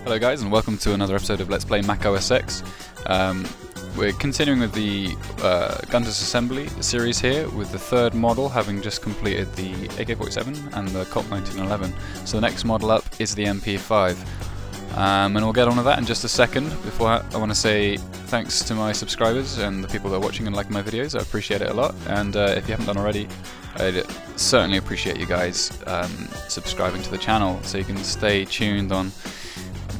Hello guys, and welcome to another episode of Let's Play Mac OS X. We're continuing with the Disassembly series here, with the third model having just completed the AK-47 and the Colt 1911. So the next model up is the MP5. And we'll get on with that in just a second. Before I want to say thanks to my subscribers and the people that are watching and liking my videos. I appreciate it a lot, and if you haven't done already, I'd certainly appreciate you guys subscribing to the channel so you can stay tuned on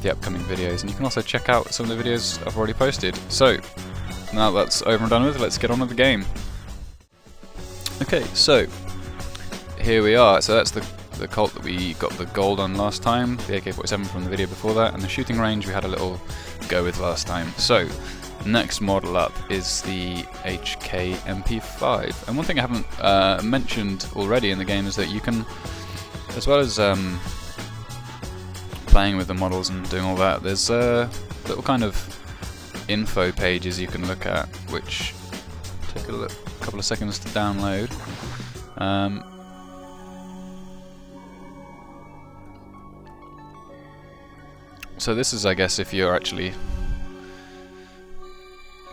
the upcoming videos, and you can also check out some of the videos I've already posted. So now that's over and done with, let's get on with the game. Okay, so here we are. So that's the Colt that we got the gold on last time, the AK-47 from the video before that, and the shooting range we had a little go with last time. So next model up is the HK MP5, and one thing I haven't mentioned already in the game is that you can, as well as playing with the models and doing all that, there's little kind of info pages you can look at, which take a couple of seconds to download. So this is, I guess, if you're actually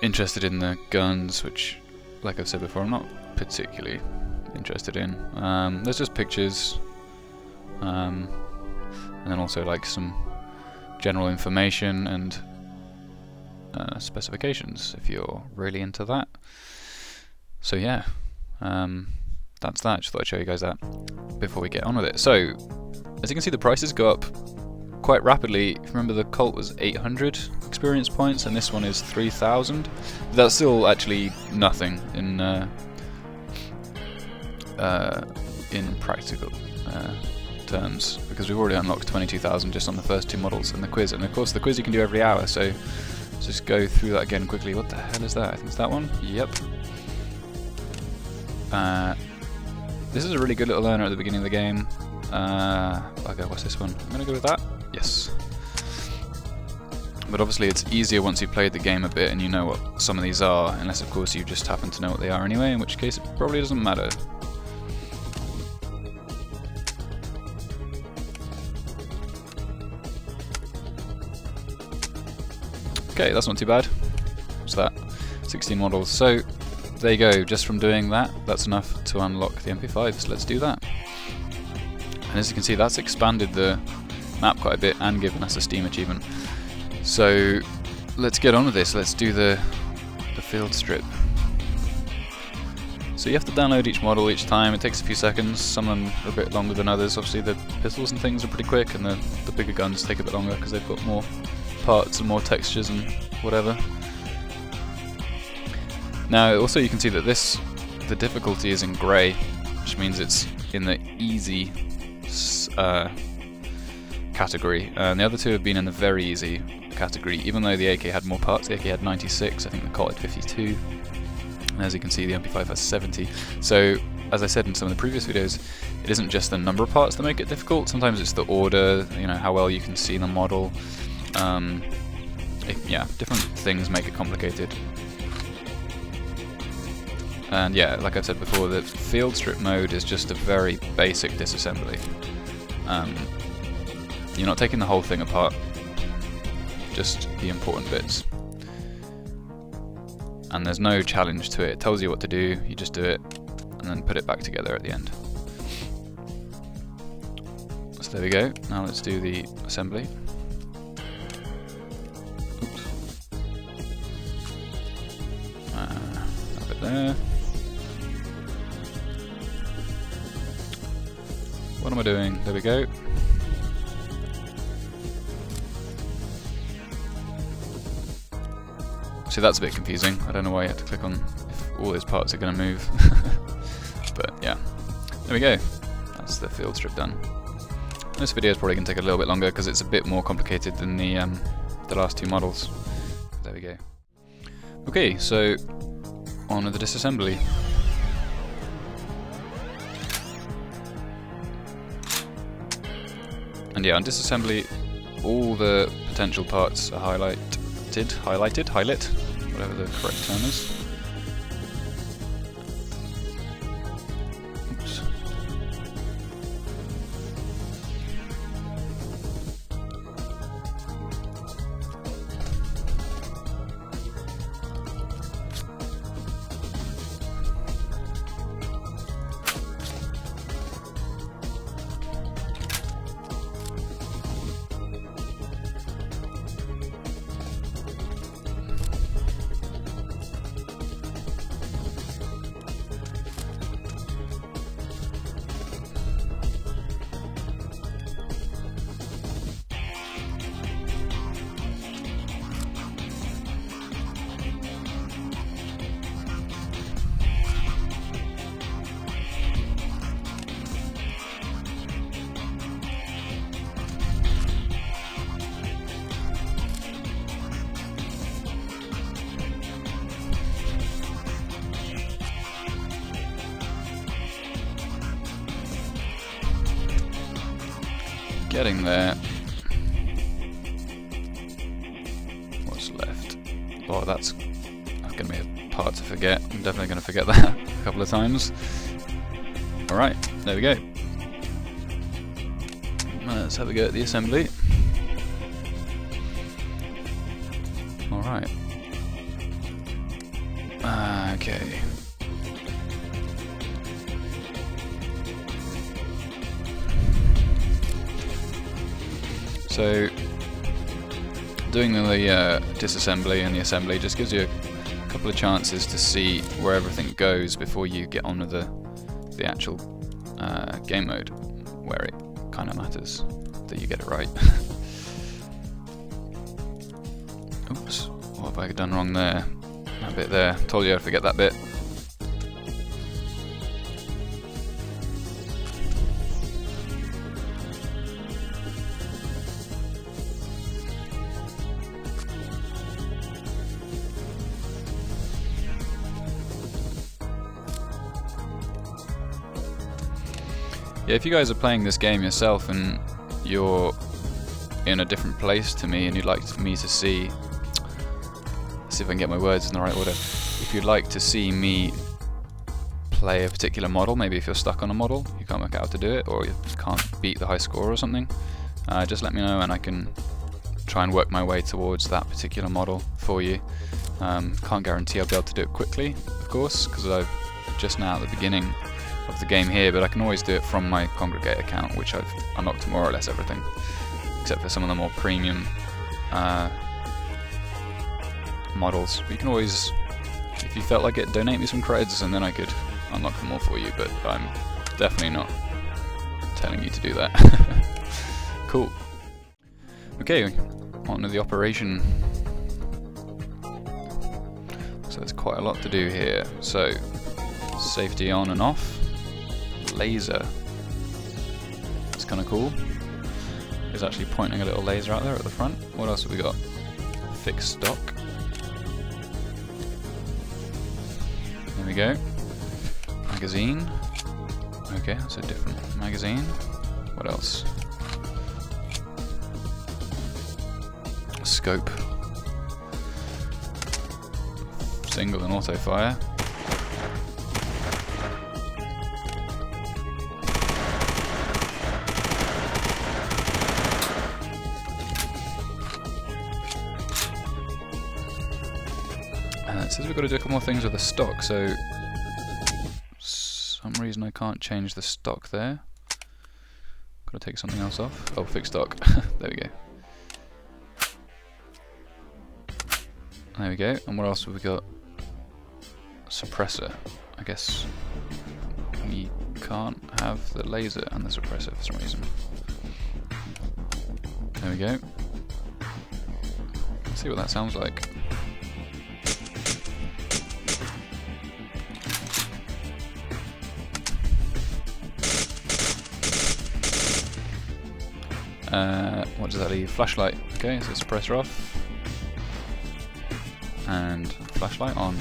interested in the guns, which, like I've said before, I'm not particularly interested in. There's just pictures, and then also like some general information and specifications if you're really into that. So yeah, that's that. Just thought I'd show you guys that before we get on with it. So as you can see, the prices go up quite rapidly. Remember, the Colt was 800 experience points and this one is 3,000. That's still actually nothing in practical terms, because we've already unlocked 22,000 just on the first two models and the quiz. And of course the quiz you can do every hour, so let's just go through that again quickly. What the hell is that? I think it's that one. Yep. This is a really good little learner at the beginning of the game. Okay, what's this one? I'm gonna go with that. Yes. But obviously it's easier once you've played the game a bit and you know what some of these are, unless of course you just happen to know what they are anyway, in which case it probably doesn't matter. Okay, that's not too bad. What's that? 16 models. So there you go, just from doing that, that's enough to unlock the MP5, so let's do that. And as you can see, that's expanded the map quite a bit and given us a Steam achievement. So let's get on with this. Let's do the field strip. So you have to download each model each time. It takes a few seconds. Some of them are a bit longer than others. Obviously the pistols and things are pretty quick, and the bigger guns take a bit longer because they've got more parts and more textures and whatever. Now also you can see that the difficulty is in grey, which means it's in the easy category, and the other two have been in the very easy category, even though the AK had more parts. The AK had 96, I think the Colt had 52, and as you can see the MP5 has 70. So as I said in some of the previous videos, it isn't just the number of parts that make it difficult, sometimes it's the order, you know, how well you can see the model. Yeah, different things make it complicated. And yeah, like I've said before, the field strip mode is just a very basic disassembly. You're not taking the whole thing apart, just the important bits. And there's no challenge to it. It tells you what to do, you just do it, and then put it back together at the end. So there we go. Now let's do the assembly. A bit there. What am I doing? There we go. See, that's a bit confusing. I don't know why you have to click on if all those parts are going to move. But yeah, there we go. That's the field strip done. This video is probably going to take a little bit longer because it's a bit more complicated than the last two models. There we go. Okay, so on with the disassembly. And yeah, on disassembly, all the potential parts are highlighted, whatever the correct term is. Oops. Getting there. What's left? Oh, that's going to be a part to forget. I'm definitely going to forget that a couple of times. Alright, there we go. Let's have a go at the assembly. Alright. Okay. So, doing the disassembly and the assembly just gives you a couple of chances to see where everything goes before you get on with the actual game mode, where it kind of matters that you get it right. Oops, what have I done wrong there? That bit there, told you I'd forget that bit. Yeah, if you guys are playing this game yourself and you're in a different place to me and you'd like me to see if I can get my words in the right order. If you'd like to see me play a particular model, maybe if you're stuck on a model, you can't work out how to do it, or you can't beat the high score or something, just let me know and I can try and work my way towards that particular model for you. Can't guarantee I'll be able to do it quickly, of course, because I've just now at the beginning of the game here, but I can always do it from my Congregate account, which I've unlocked more or less everything, except for some of the more premium models. But you can always, if you felt like it, donate me some creds and then I could unlock them all for you, but I'm definitely not telling you to do that. Cool. Okay, on to the operation. So there's quite a lot to do here. So, safety on and off. Laser. It's kind of cool. It's actually pointing a little laser out there at the front. What else have we got? Fix stock. There we go. Magazine. Okay, that's a different magazine. What else? Scope. Single and auto fire. It says we've got to do a couple more things with the stock, so some reason I can't change the stock there. Got to take something else off. Oh, fix stock. There we go. There we go. And what else have we got? Suppressor. I guess we can't have the laser and the suppressor for some reason. There we go. Let's see what that sounds like. What does that leave? Flashlight. Okay, so suppressor off. And flashlight on.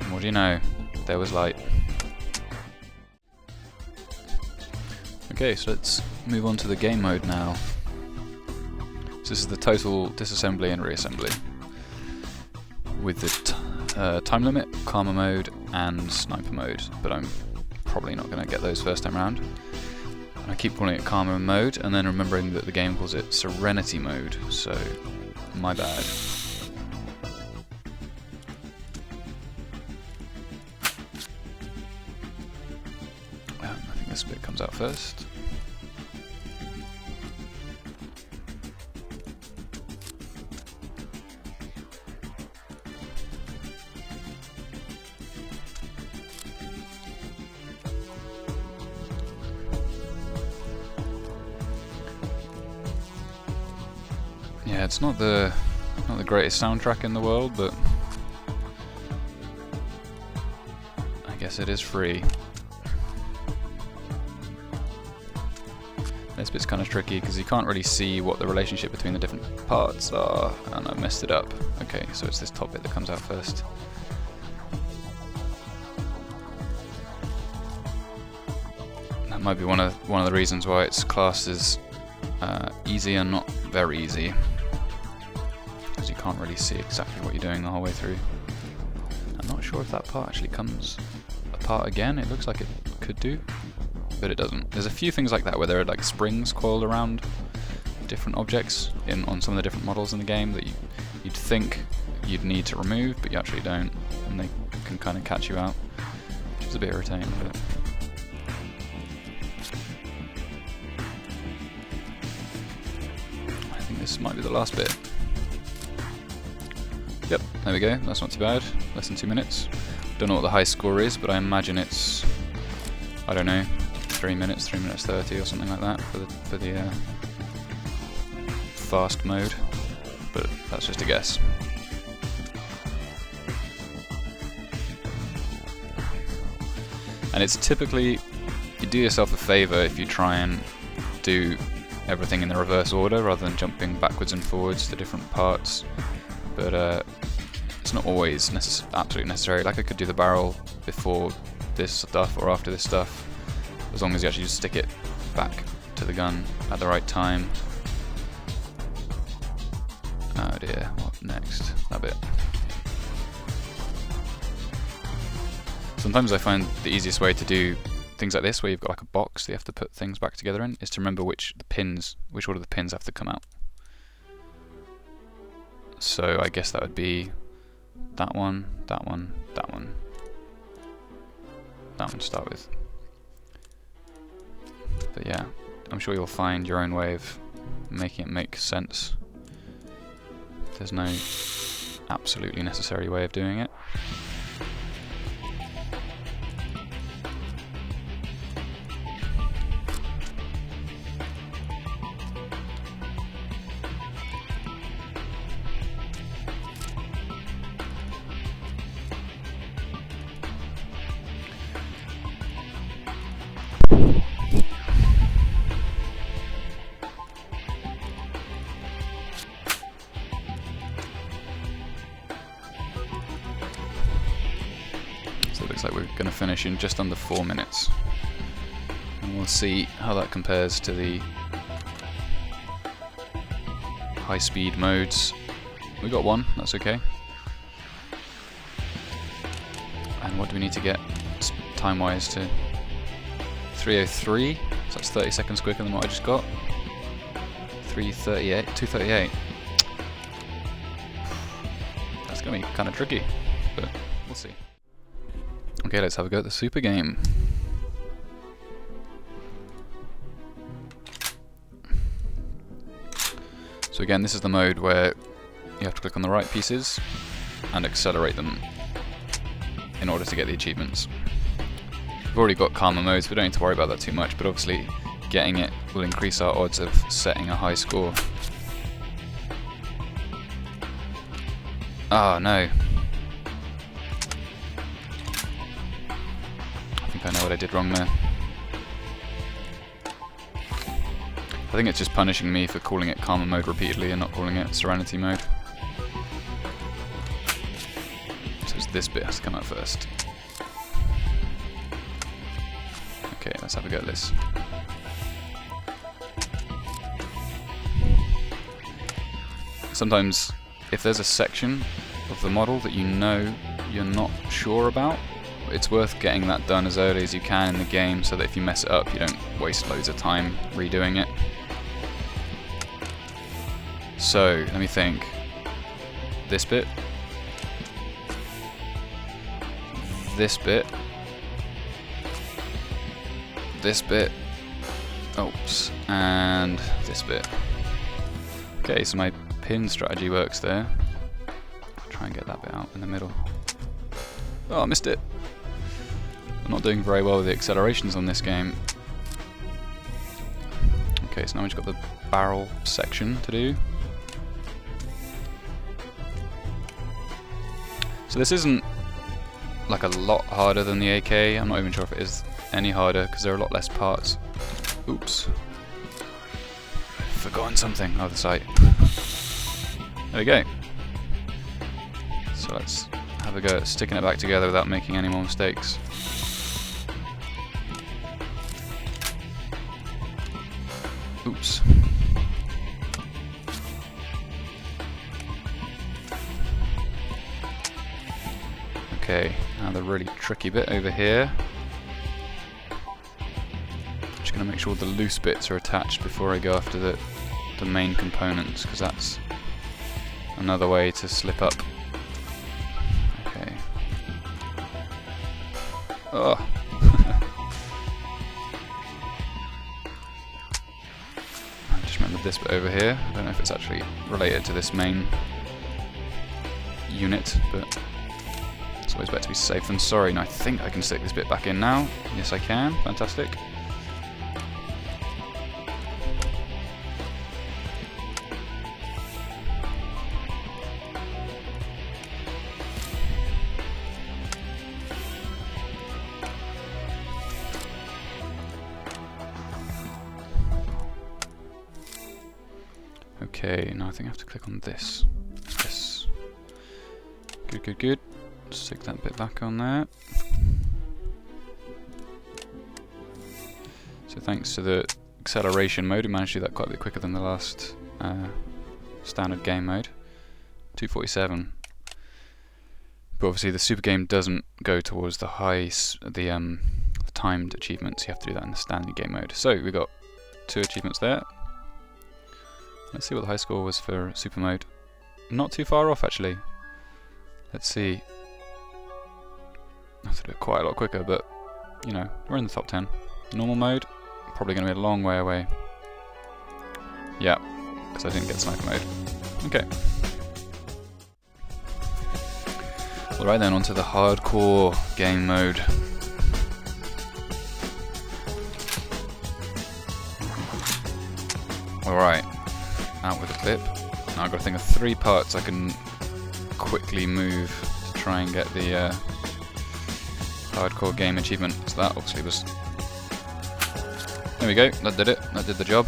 And what do you know? There was light. Okay, so let's move on to the game mode now. So this is the total disassembly and reassembly with the time limit, karma mode and sniper mode, but I'm probably not going to get those first time round. I keep calling it karma mode and then remembering that the game calls it serenity mode, so my bad. I think this bit comes out first. Yeah, it's not the greatest soundtrack in the world, but I guess it is free. This bit's kind of tricky because you can't really see what the relationship between the different parts are, and I messed it up. Okay, so it's this top bit that comes out first. That might be one of the reasons why its class is easy and not very easy, because you can't really see exactly what you're doing the whole way through. I'm not sure if that part actually comes apart again. It looks like it could do, but it doesn't. There's a few things like that where there are like springs coiled around different objects on some of the different models in the game that you'd think you'd need to remove, but you actually don't, and they can kind of catch you out, which is a bit irritating. But I think this might be the last bit. Yep, there we go. That's not too bad. Less than 2 minutes. Don't know what the high score is, but I imagine it's, I don't know, 3 minutes 30 or something like that for the fast mode, but that's just a guess. And it's typically, you do yourself a favour if you try and do everything in the reverse order rather than jumping backwards and forwards to different parts, but it's not always absolutely necessary. Like I could do the barrel before this stuff or after this stuff, as long as you actually just stick it back to the gun at the right time. Oh dear, what next? That bit. Sometimes I find the easiest way to do things like this, where you've got like a box that you have to put things back together in, is to remember which order the pins have to come out. So I guess that would be that one, that one, that one. That one to start with. But yeah, I'm sure you'll find your own way of making it make sense. There's no absolutely necessary way of doing it. So it looks like we're going to finish in just under 4 minutes. And we'll see how that compares to the high-speed modes. We got one, that's okay. And what do we need to get time-wise to 303? So that's 30 seconds quicker than what I just got. 338, 238. That's going to be kind of tricky, but we'll see. Okay, let's have a go at the super game. So again, this is the mode where you have to click on the right pieces and accelerate them in order to get the achievements. We've already got calmer modes, we don't need to worry about that too much, but obviously getting it will increase our odds of setting a high score. Ah, no. I know what I did wrong there. I think it's just punishing me for calling it calmer mode repeatedly and not calling it serenity mode. So it's this bit has to come out first. Okay, let's have a go at this. Sometimes, if there's a section of the model that you know you're not sure about, it's worth getting that done as early as you can in the game so that if you mess it up you don't waste loads of time redoing it. So, let me think. This bit. This bit. This bit. Oops. And this bit. Okay, so my pin strategy works there. I'll try and get that bit out in the middle. Oh, I missed it. I'm not doing very well with the accelerations on this game. Okay, so now we've just got the barrel section to do. So this isn't like a lot harder than the AK. I'm not even sure if it is any harder because there are a lot less parts. Oops. I've forgotten something. Oh, the sight. There we go. So let's have a go at sticking it back together without making any more mistakes. Oops. Okay, now the really tricky bit over here. Just going to make sure the loose bits are attached before I go after the main components, because that's another way to slip up. Okay. Oh. I just remembered this bit over here. I don't know if it's actually related to this main unit, but it's always better to be safe than sorry. And I think I can stick this bit back in now. Yes, I can. Fantastic. Okay, now I think I have to click on this. Yes. Good, good, good. Stick that bit back on there. So thanks to the acceleration mode, we managed to do that quite a bit quicker than the last standard game mode. 247. But obviously the super game doesn't go towards the timed achievements. You have to do that in the standard game mode. So we got 2 achievements there. Let's see what the high score was for super mode. Not too far off actually. Let's see. I have to do it quite a lot quicker, but you know, we're in the top 10. Normal mode, probably going to be a long way away. Yeah, because I didn't get sniper mode. Okay. Alright then, onto the hardcore game mode. Alright, out with a blip. Now I've got to think of 3 parts I can quickly move to try and get the hardcore game achievement. So that obviously was... There we go, that did it, that did the job.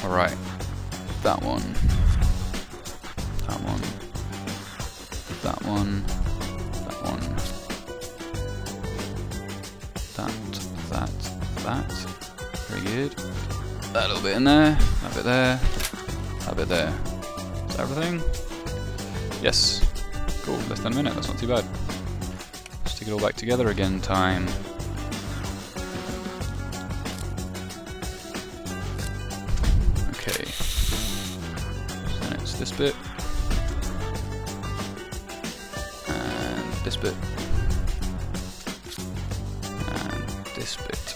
Alright, that one, that one, that one, that one, that, very good. That little bit in there, that bit there, that bit there. Is that everything? Yes. Cool, less than a minute, that's not too bad. Stick it all back together again time. Okay. So then it's this bit. And this bit. And this bit.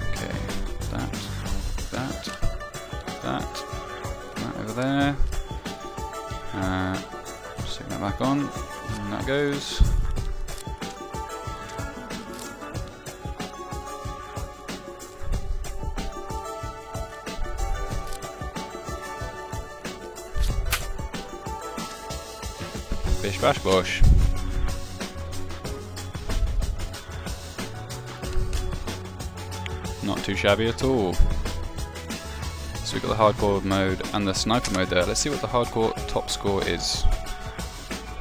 Okay, that over there. Stick that back on, and that goes. Bish bash bosh. Not too shabby at all. So we've got the hardcore mode and the sniper mode there. Let's see what the hardcore top score is.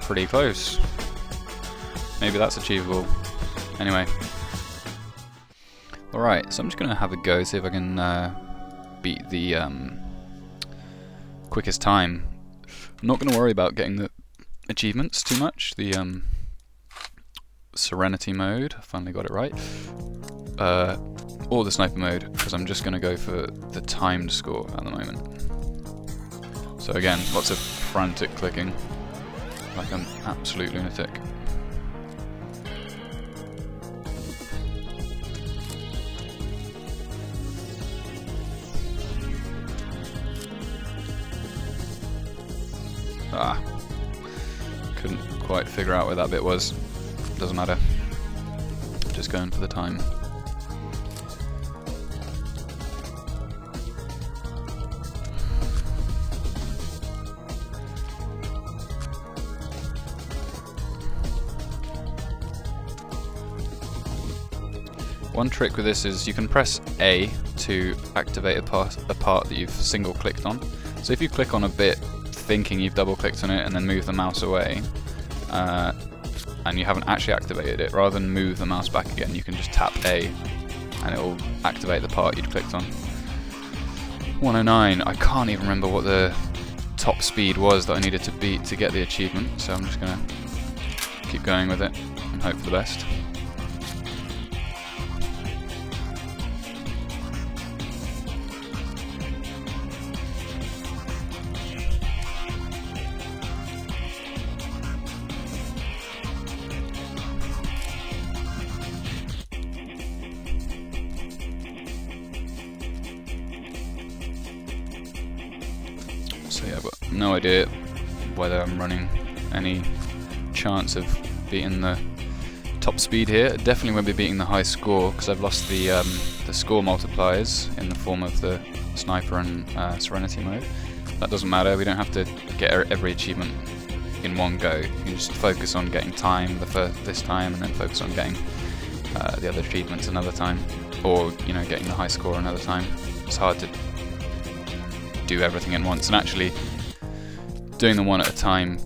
Pretty close. Maybe that's achievable. Anyway. Alright, so I'm just going to have a go, see if I can beat the quickest time. I'm not going to worry about getting the achievements too much. The Serenity mode, I finally got it right. Or the sniper mode, because I'm just going to go for the timed score at the moment. So again, lots of frantic clicking, like an absolute lunatic. Couldn't quite figure out where that bit was. Doesn't matter. Just going for the time. One trick with this is you can press A to activate a part that you've single clicked on. So if you click on a bit thinking you've double clicked on it and then move the mouse away, and you haven't actually activated it, rather than move the mouse back again, you can just tap A and it will activate the part you'd clicked on. 109, I can't even remember what the top speed was that I needed to beat to get the achievement, so I'm just going to keep going with it and hope for the best. So yeah, I've got no idea whether I'm running any chance of beating the top speed here. Definitely won't be beating the high score because I've lost the score multipliers in the form of the sniper and serenity mode. That doesn't matter, we don't have to get every achievement in one go. You can just focus on getting time this time and then focus on getting the other achievements another time, or you know, getting the high score another time. It's hard to do everything at once, and actually doing them one at a time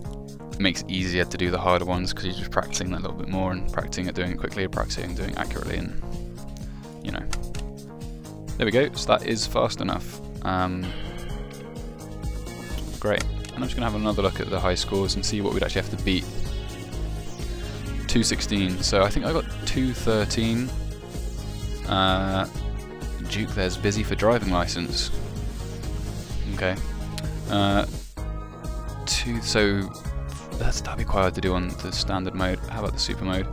makes it easier to do the harder ones because you're just practicing that a little bit more and practicing at doing it quickly, practicing doing it accurately, and you know. There we go, so that is fast enough. Great, and I'm just going to have another look at the high scores and see what we'd actually have to beat. 216, so I think I got 213. Duke there's busy for driving license. Okay. So that'd be quite hard to do on the standard mode. How about the super mode?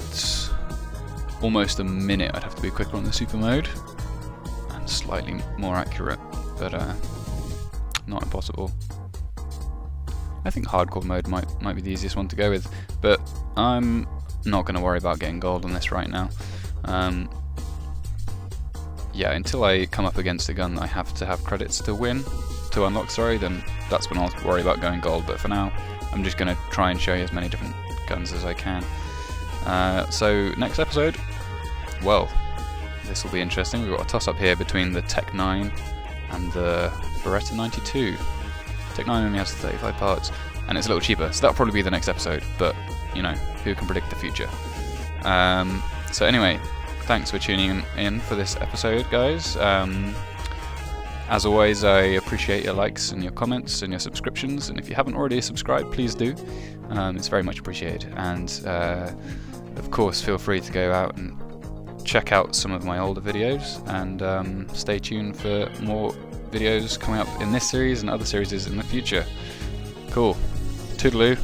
It's almost a minute. I'd have to be quicker on the super mode and slightly more accurate, but not impossible. I think hardcore mode might be the easiest one to go with, but I'm not going to worry about getting gold on this right now. Yeah, until I come up against a gun that I have to have credits to unlock, then that's when I'll worry about going gold, but for now I'm just going to try and show you as many different guns as I can. So next episode, well, this will be interesting. We've got a toss-up here between the Tech 9 and the Beretta 92. Tech 9 only has 35 parts, and it's a little cheaper, so that'll probably be the next episode, but, you know, who can predict the future? So anyway, thanks for tuning in for this episode, guys. As always, I appreciate your likes and your comments and your subscriptions, and if you haven't already subscribed, please do. It's very much appreciated, and of course feel free to go out and check out some of my older videos, and stay tuned for more videos coming up in this series and other series in the future. Cool. Toodaloo.